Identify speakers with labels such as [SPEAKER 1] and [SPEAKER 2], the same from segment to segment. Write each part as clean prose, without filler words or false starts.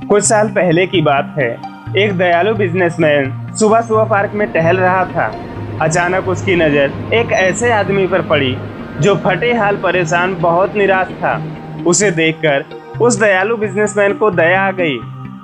[SPEAKER 1] कुछ साल पहले की बात है। एक दयालु बिजनेसमैन सुबह सुबह पार्क में टहल रहा था। अचानक उसकी नज़र एक ऐसे आदमी पर पड़ी जो फटे हाल परेशान बहुत निराश था। उसे देखकर उस दयालु बिजनेसमैन को दया आ गई।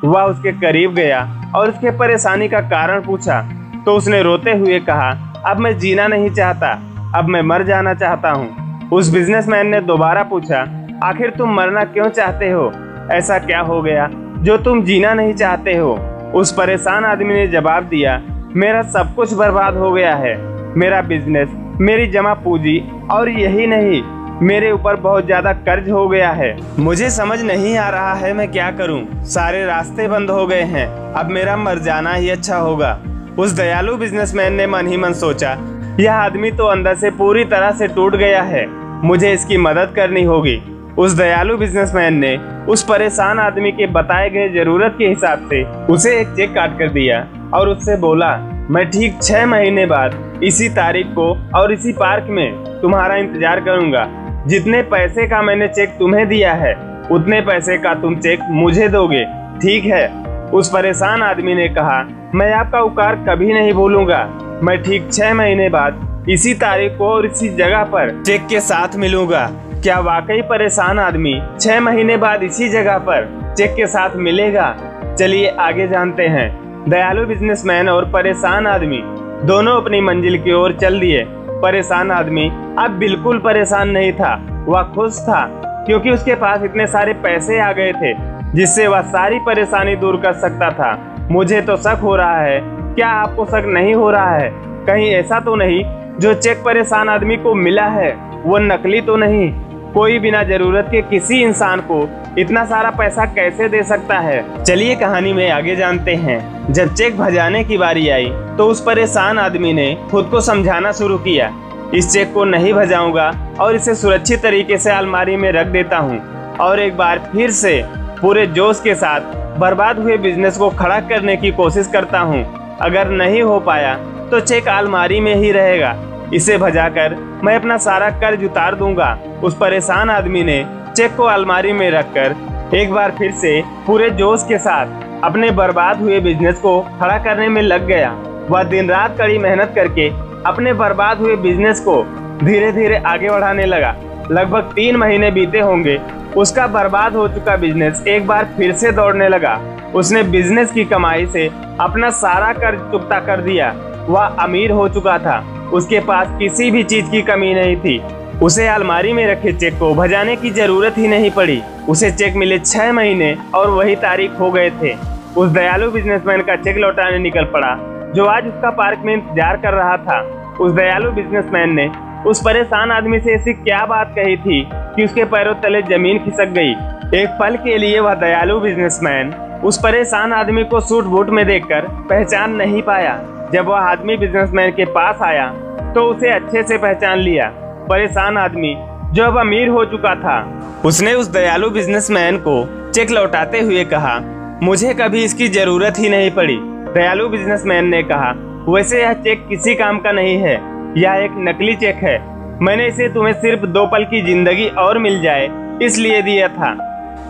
[SPEAKER 1] वह उसके करीब गया और उसके परेशानी का कारण पूछा तो उसने रोते हुए कहा, अब मैं जीना नहीं चाहता, अब मैं मर जाना चाहता हूँ। उस बिजनेसमैन ने दोबारा पूछा, आखिर तुम मरना क्यों चाहते हो? ऐसा क्या हो गया जो तुम जीना नहीं चाहते हो? उस परेशान आदमी ने जवाब दिया, मेरा सब कुछ बर्बाद हो गया है। मेरा बिजनेस, मेरी जमा पूंजी और यही नहीं, मेरे ऊपर बहुत ज्यादा कर्ज हो गया है। मुझे समझ नहीं आ रहा है मैं क्या करूं। सारे रास्ते बंद हो गए हैं। अब मेरा मर जाना ही अच्छा होगा। उस दयालु बिजनेसमैन ने मन ही मन सोचा, यह आदमी तो अंदर से पूरी तरह से टूट गया है, मुझे इसकी मदद करनी होगी। उस दयालु बिजनेसमैन ने उस परेशान आदमी के बताए गए जरूरत के हिसाब से उसे एक चेक काट कर दिया और उससे बोला, मैं ठीक 6 महीने बाद इसी तारीख को और इसी पार्क में तुम्हारा इंतजार करूंगा। जितने पैसे का मैंने चेक तुम्हें दिया है उतने पैसे का तुम चेक मुझे दोगे, ठीक है? उस परेशान आदमी ने कहा, मैं आपका उपकार कभी नहीं भूलूंगा। मैं ठीक 6 महीने बाद इसी तारीख को और इसी जगह पर चेक के साथ मिलूंगा। क्या वाकई परेशान आदमी 6 महीने बाद इसी जगह पर चेक के साथ मिलेगा? चलिए आगे जानते हैं। दयालु बिजनेसमैन और परेशान आदमी दोनों अपनी मंजिल की ओर चल दिए। परेशान आदमी अब बिल्कुल परेशान नहीं था, वह खुश था क्योंकि उसके पास इतने सारे पैसे आ गए थे जिससे वह सारी परेशानी दूर कर सकता था। मुझे तो शक हो रहा है, क्या आपको शक नहीं हो रहा है? कहीं ऐसा तो नहीं जो चेक परेशान आदमी को मिला है वो नकली तो नहीं? कोई बिना जरूरत के किसी इंसान को इतना सारा पैसा कैसे दे सकता है? चलिए कहानी में आगे जानते हैं। जब चेक भजाने की बारी आई तो उस परेशान आदमी ने खुद को समझाना शुरू किया, इस चेक को नहीं भजाऊंगा और इसे सुरक्षित तरीके से अलमारी में रख देता हूँ और एक बार फिर से पूरे जोश के साथ बर्बाद हुए बिजनेस को खड़ा करने की कोशिश करता हूँ। अगर नहीं हो पाया तो चेक अलमारी में ही रहेगा, इसे भजाकर मैं अपना सारा कर्ज उतार दूंगा। उस परेशान आदमी ने चेक को अलमारी में रखकर एक बार फिर से पूरे जोश के साथ अपने बर्बाद हुए बिजनेस को खड़ा करने में लग गया। वह दिन रात कड़ी मेहनत करके अपने बर्बाद हुए बिजनेस को धीरे धीरे आगे बढ़ाने लगा। लगभग 3 महीने बीते होंगे, उसका बर्बाद हो चुका बिजनेस एक बार फिर से दौड़ने लगा। उसने बिजनेस की कमाई से अपना सारा कर्ज चुकता कर दिया। वह अमीर हो चुका था, उसके पास किसी भी चीज की कमी नहीं थी। उसे अलमारी में रखे चेक को भजाने की जरूरत ही नहीं पड़ी। उसे चेक मिले 6 महीने और वही तारीख हो गए थे। उस दयालु बिजनेसमैन का चेक लौटाने निकल पड़ा जो आज उसका पार्क में इंतजार कर रहा था। उस दयालु बिजनेसमैन ने उस परेशान आदमी से ऐसी क्या बात कही थी कि उसके पैरों तले जमीन खिसक गई। एक पल के लिए वह दयालु बिजनेसमैन उस परेशान आदमी को सूट बूट में देखकर पहचान नहीं पाया। जब वह आदमी बिजनेसमैन के पास आया तो उसे अच्छे से पहचान लिया। परेशान आदमी जो अब अमीर हो चुका था, उसने उस दयालु बिजनेसमैन को चेक लौटाते हुए कहा, मुझे कभी इसकी जरूरत ही नहीं पड़ी। दयालु बिजनेसमैन ने कहा, वैसे यह चेक किसी काम का नहीं है, यह एक नकली चेक है। मैंने इसे तुम्हें सिर्फ 2 पल की जिंदगी और मिल जाए इसलिए दिया था।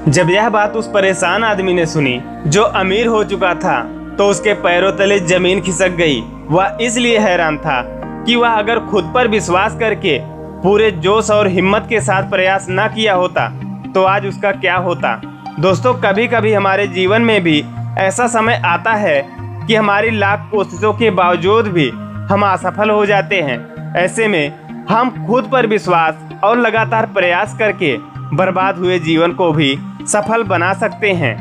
[SPEAKER 1] जब यह बात उस परेशान आदमी ने सुनी जो अमीर हो चुका था तो उसके पैरों तले जमीन खिसक गई। वह इसलिए हैरान था कि वह अगर खुद पर विश्वास करके पूरे जोश और हिम्मत के साथ प्रयास न किया होता तो आज उसका क्या होता। दोस्तों, कभी कभी हमारे जीवन में भी ऐसा समय आता है कि हमारी लाख कोशिशों के बावजूद भी हम असफल हो जाते हैं। ऐसे में हम खुद पर विश्वास और लगातार प्रयास करके बर्बाद हुए जीवन को भी सफल बना सकते हैं।